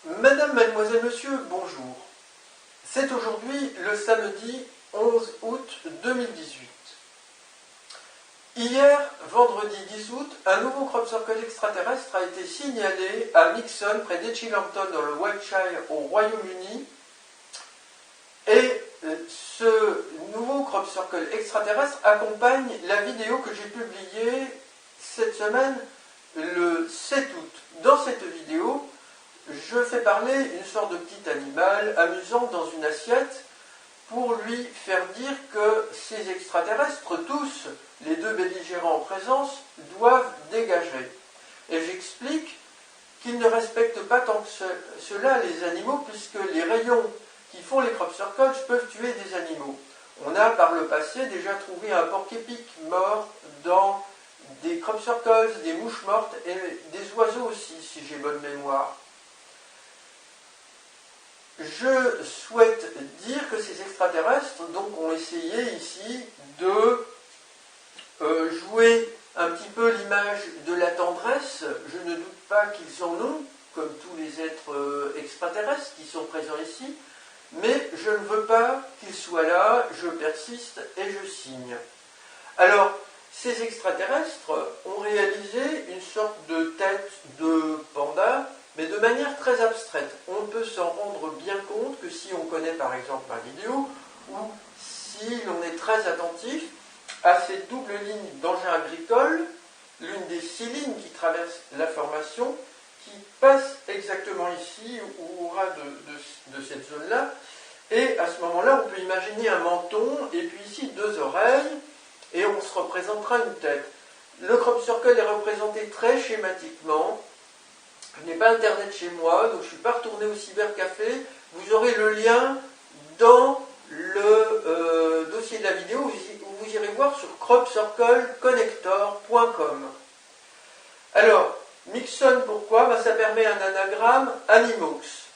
Madame, mademoiselle, monsieur, bonjour. C'est aujourd'hui le samedi 11 août 2018. Hier, vendredi 10 août, un nouveau crop circle extraterrestre a été signalé à Mixon, près d'Edgehampton, dans le Wiltshire, au Royaume-Uni. Et ce nouveau crop circle extraterrestre accompagne la vidéo que j'ai publiée cette semaine, le 7 août. Dans cette vidéo, je fais parler une sorte de petit animal amusant dans une assiette pour lui faire dire que ces extraterrestres, tous les deux belligérants en présence, doivent dégager. Et j'explique qu'ils ne respectent pas tant que cela les animaux, puisque les rayons qui font les crop circles peuvent tuer des animaux. On a par le passé déjà trouvé un porc-épic mort dans des crop circles, des mouches mortes et des oiseaux aussi, si j'ai bonne mémoire. Je souhaite dire que ces extraterrestres donc, ont essayé ici de jouer un petit peu l'image de la tendresse. Je ne doute pas qu'ils en ont, comme tous les êtres extraterrestres qui sont présents ici, mais je ne veux pas qu'ils soient là, je persiste et je signe. Alors, ces extraterrestres ont réalisé une sorte de tête de panda, mais de manière très abstraite. On ne peut s'en rendre bien compte que si on connaît par exemple ma vidéo, ou si l'on est très attentif à cette double ligne d'engin agricole, l'une des 6 lignes qui traversent la formation, qui passe exactement ici, ou au ras de cette zone-là, et à ce moment-là, on peut imaginer un menton, et puis ici 2 oreilles, et on se représentera une tête. Le crop circle est représenté très schématiquement. Je n'ai pas internet chez moi, donc je ne suis pas retourné au cybercafé. Vous aurez le lien dans le dossier de la vidéo où vous irez voir sur cropcircleconnector.com. Alors, Mixon, pourquoi? Ça permet un anagramme Animox.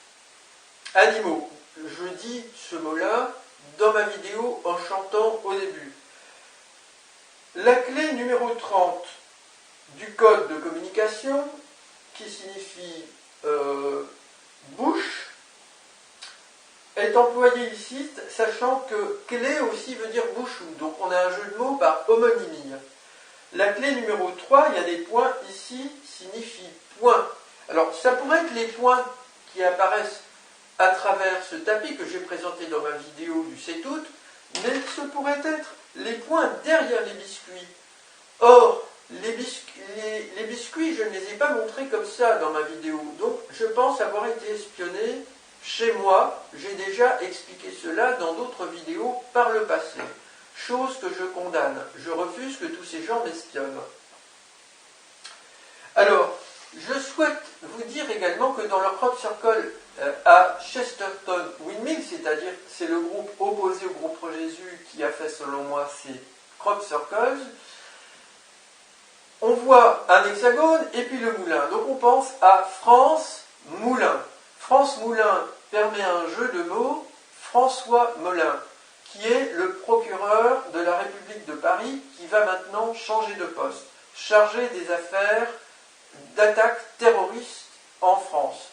Animaux. Je dis ce mot-là dans ma vidéo en chantant au début. La clé numéro 30 du code de communication, qui signifie bouche, est employée ici, sachant que clé aussi veut dire bouchou. Donc on a un jeu de mots par homonymie. La clé numéro 3, il y a des points ici, signifie point. Alors ça pourrait être les points qui apparaissent à travers ce tapis que j'ai présenté dans ma vidéo du 7 août, mais ce pourrait être les points derrière les biscuits. Or, les biscuits, je ne les ai pas montrés comme ça dans ma vidéo. Donc, je pense avoir été espionné chez moi. J'ai déjà expliqué cela dans d'autres vidéos par le passé. Chose que je condamne. Je refuse que tous ces gens m'espionnent. Alors, je souhaite vous dire également que dans leur crop circle à Chesterton-Windmill, c'est-à-dire c'est le groupe opposé au groupe Pro Jésus qui a fait selon moi ces crop circles, on voit un hexagone et puis le moulin. Donc on pense à France Moulin. France Moulin permet un jeu de mots, François Molin, qui est le procureur de la République de Paris, qui va maintenant changer de poste, chargé des affaires d'attaques terroristes en France.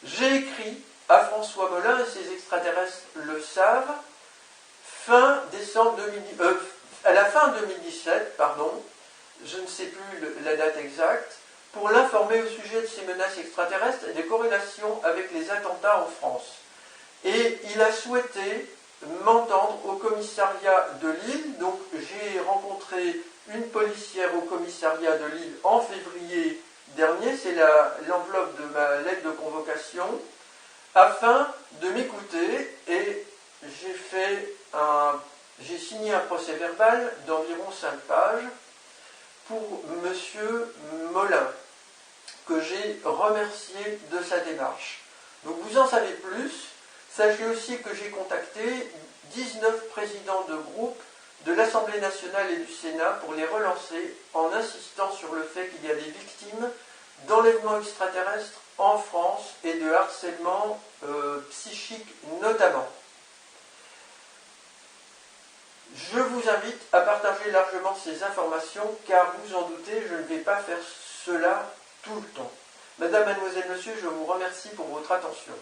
J'ai écrit à François Molin, et ces extraterrestres le savent, à la fin 2017, je ne sais plus la date exacte, pour l'informer au sujet de ces menaces extraterrestres et des corrélations avec les attentats en France. Et il a souhaité m'entendre au commissariat de Lille. Donc j'ai rencontré une policière au commissariat de Lille en février dernier, c'est l'enveloppe de ma lettre de convocation, afin de m'écouter, et j'ai signé un procès verbal d'environ 5 pages pour M. Molin, que j'ai remercié de sa démarche. Donc vous en savez plus. Sachez aussi que j'ai contacté 19 présidents de groupe de l'Assemblée nationale et du Sénat pour les relancer en insistant sur le fait qu'il y a des victimes d'enlèvements extraterrestres en France et de harcèlement psychique notamment. Je vous invite à partager largement ces informations car vous en doutez, je ne vais pas faire cela tout le temps. Madame, mademoiselle, monsieur, je vous remercie pour votre attention.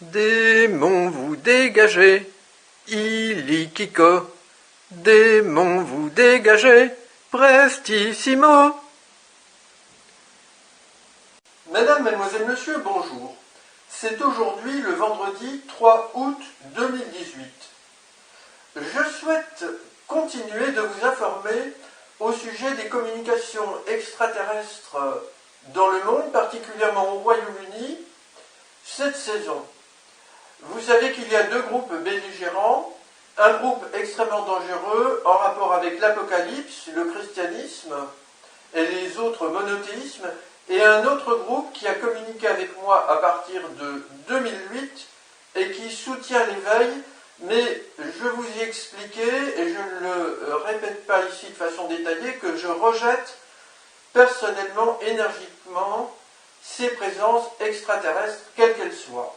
Démon, vous dégagez, illiquico. Démon, vous dégagez, prestissimo. Madame, mademoiselle, monsieur, bonjour. C'est aujourd'hui le vendredi 3 août 2018. Je souhaite continuer de vous informer au sujet des communications extraterrestres dans le monde, particulièrement au Royaume-Uni, cette saison. Vous savez qu'il y a deux groupes belligérants, un groupe extrêmement dangereux en rapport avec l'Apocalypse, le christianisme et les autres monothéismes, et un autre groupe qui a communiqué avec moi à partir de 2008 et qui soutient l'éveil, mais je vous ai expliqué, et je ne le répète pas ici de façon détaillée, que je rejette personnellement, énergiquement, ces présences extraterrestres, quelles qu'elles soient.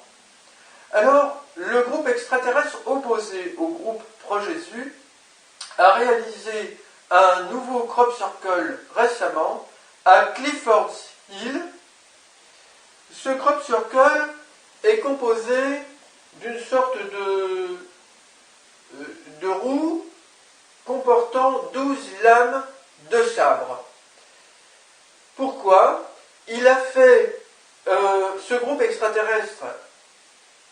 Alors, le groupe extraterrestre opposé au groupe Pro-Jésus a réalisé un nouveau crop circle récemment à Clifford Hill. Ce crop circle est composé d'une sorte de roue comportant 12 lames de sabre. Pourquoi? Ce groupe extraterrestre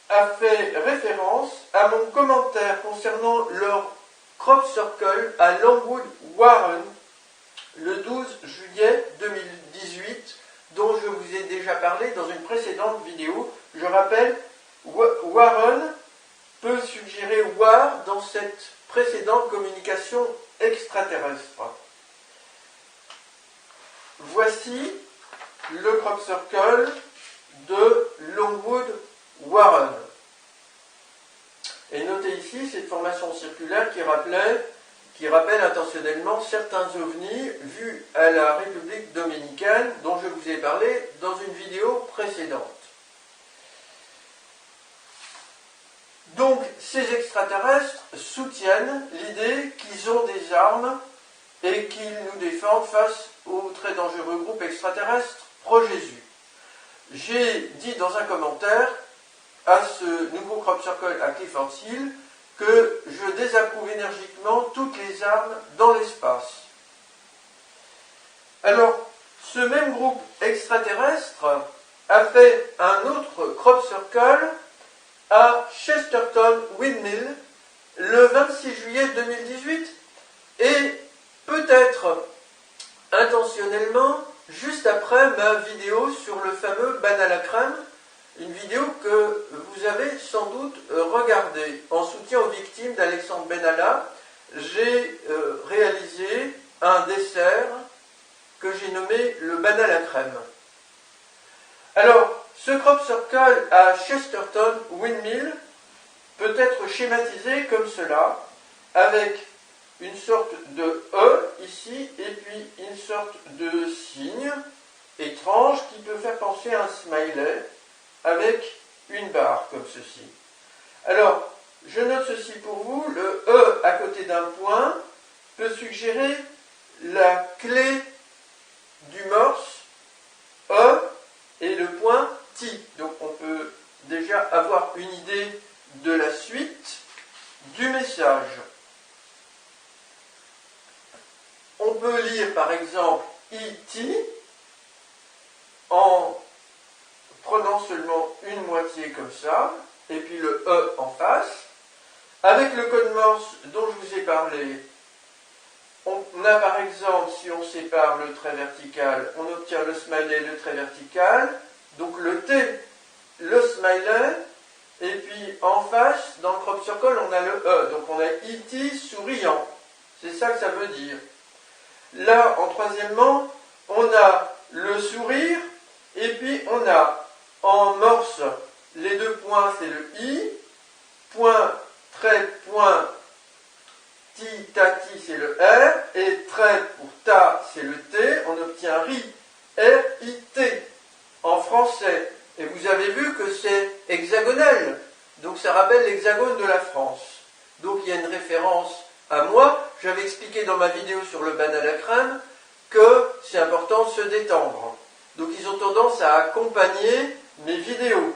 a fait référence à mon commentaire concernant leur crop circle à Longwood Warren le 12 juillet 2018, dont je vous ai déjà parlé dans une précédente vidéo. Je rappelle, Warren peut suggérer War dans cette précédente communication extraterrestre. Voici le crop circle de Longwood Warren. Et notez ici cette formation circulaire qui rappelle intentionnellement certains ovnis vus à la République dominicaine dont je vous ai parlé dans une vidéo précédente. Donc ces extraterrestres soutiennent l'idée qu'ils ont des armes et qu'ils nous défendent face au très dangereux groupe extraterrestre pro-Jésus. J'ai dit dans un commentaire à ce nouveau crop circle à Clifford Hill que je désapprouve énergiquement toutes les armes dans l'espace. Alors, ce même groupe extraterrestre a fait un autre crop circle à Chesterton Windmill le 26 juillet 2018 et peut-être intentionnellement juste après ma vidéo sur le fameux banal à crème, une vidéo que vous avez sans doute regardée. En soutien aux victimes d'Alexandre Benalla, j'ai réalisé un dessert que j'ai nommé le banal à crème. Alors, ce crop circle à Chesterton Windmill peut être schématisé comme cela, avec une sorte de E ici, et puis une sorte de signe étrange qui peut faire penser à un smiley, avec une barre comme ceci. Alors, je note ceci pour vous, le E à côté d'un point peut suggérer la clé du morse E et le point T. Donc on peut déjà avoir une idée de la suite du message. On peut lire par exemple E.T. en prenant seulement une moitié comme ça, et puis le E en face. Avec le code Morse dont je vous ai parlé, on a par exemple, si on sépare le trait vertical, on obtient le smiley, le trait vertical, donc le T, le smiley, et puis en face, dans le crop circle, on a le E, donc on a E.T. souriant. C'est ça que ça veut dire. Là, en troisièmement, on a le sourire, et puis on a en morse, les deux points, c'est le I, point, trait, point, ti, tati, c'est le R, et trait pour ta, c'est le T, on obtient RI, R-I-T, en français. Et vous avez vu que c'est hexagonal, donc ça rappelle l'hexagone de la France. Donc il y a une référence à moi. J'avais expliqué dans ma vidéo sur le ban à la crème que c'est important de se détendre. Donc ils ont tendance à accompagner mes vidéos.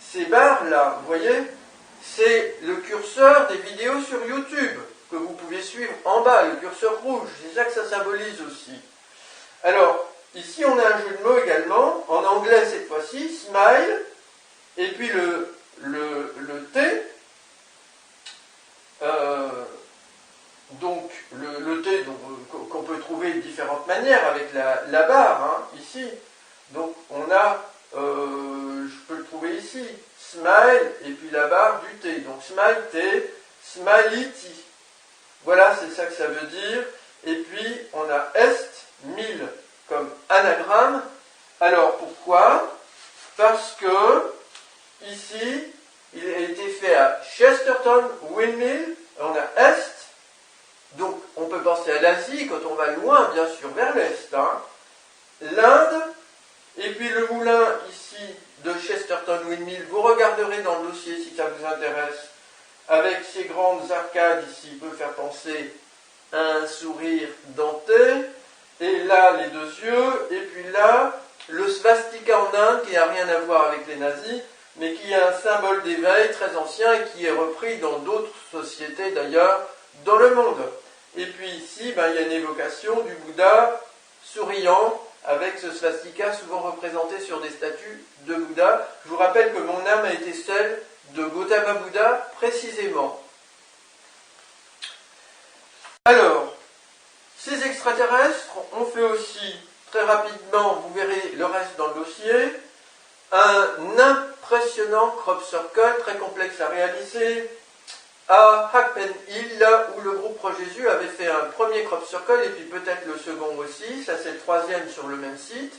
Ces barres-là, vous voyez, c'est le curseur des vidéos sur YouTube, que vous pouvez suivre en bas, le curseur rouge, c'est ça que ça symbolise aussi. Alors, ici on a un jeu de mots également, en anglais cette fois-ci, smile, et puis le T, donc le T qu'on peut trouver de différentes manières avec la barre, hein, ici. Donc on a, je peux le trouver ici, smile, et puis la barre du T. Donc smile T, smiley T. Voilà, c'est ça que ça veut dire. Et puis on a est, 1000 comme anagramme. Alors pourquoi? Parce que ici, il a été fait à Chesterton Windmill, on a est. Donc on peut penser à l'Asie quand on va loin, bien sûr, vers l'est. Hein. L'Inde, et puis le moulin ici de Chesterton Windmill, vous regarderez dans le dossier si ça vous intéresse, avec ces grandes arcades ici, peut faire penser à un sourire denté, et là les deux yeux, et puis là le svastika en Inde qui n'a rien à voir avec les nazis, mais qui est un symbole d'éveil très ancien et qui est repris dans d'autres sociétés d'ailleurs dans le monde. Et puis ici, ben, il y a une évocation du Bouddha souriant avec ce svastika souvent représenté sur des statues de Bouddha. Je vous rappelle que mon âme a été celle de Gautama Bouddha précisément. Alors, ces extraterrestres ont fait aussi, très rapidement, vous verrez le reste dans le dossier, un impressionnant crop circle très complexe à réaliser à Hackpen Hill, là où le groupe Pro-Jésus avait fait un premier crop circle et puis peut-être le second aussi, ça c'est le troisième sur le même site,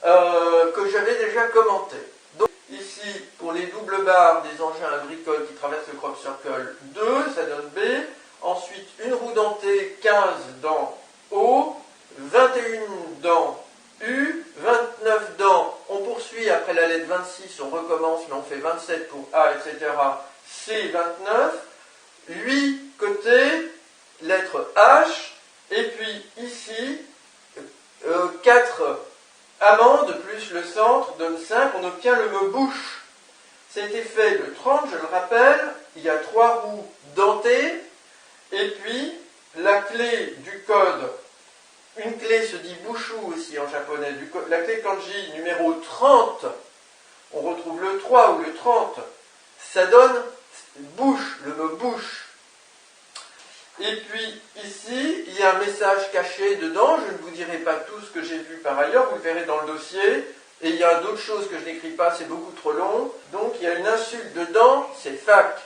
que j'avais déjà commenté. Donc ici, pour les doubles barres des engins agricoles qui traversent le crop circle, 2, ça donne B, ensuite une roue dentée, 15 dans O, 21 dans U, 29 dans, on poursuit après la lettre 26, on recommence, mais on fait 27 pour A, etc. C, 29, 8 côtés, lettre H, et puis ici, 4 amandes plus le centre donne 5, on obtient le mot bouche. Ça a été fait le 30, je le rappelle, il y a 3 roues dentées, et puis la clé du code, une clé se dit bushu aussi en japonais, la clé kanji numéro 30, on retrouve le 3 ou le 30, ça donne bouche, le mot bouche. Et puis ici, il y a un message caché dedans, je ne vous dirai pas tout ce que j'ai vu par ailleurs, vous le verrez dans le dossier, et il y a d'autres choses que je n'écris pas, c'est beaucoup trop long, donc il y a une insulte dedans, c'est fac.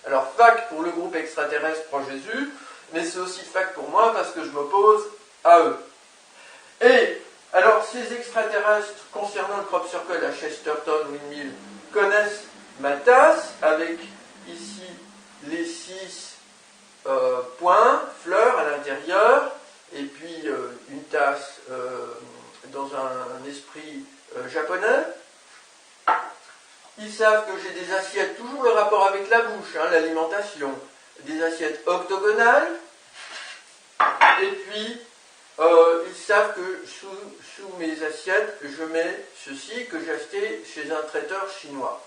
Alors fac pour le groupe extraterrestre Pro-Jésus, mais c'est aussi fac pour moi parce que je m'oppose à eux. Et alors ces extraterrestres, concernant le crop circle à Chesterton Windmill, connaissent ma tasse avec ici les 6 points, fleurs à l'intérieur, et puis une tasse dans un esprit japonais. Ils savent que j'ai des assiettes, toujours le rapport avec la bouche, hein, l'alimentation, des assiettes octogonales, et puis ils savent que sous mes assiettes, je mets ceci que j'ai acheté chez un traiteur chinois.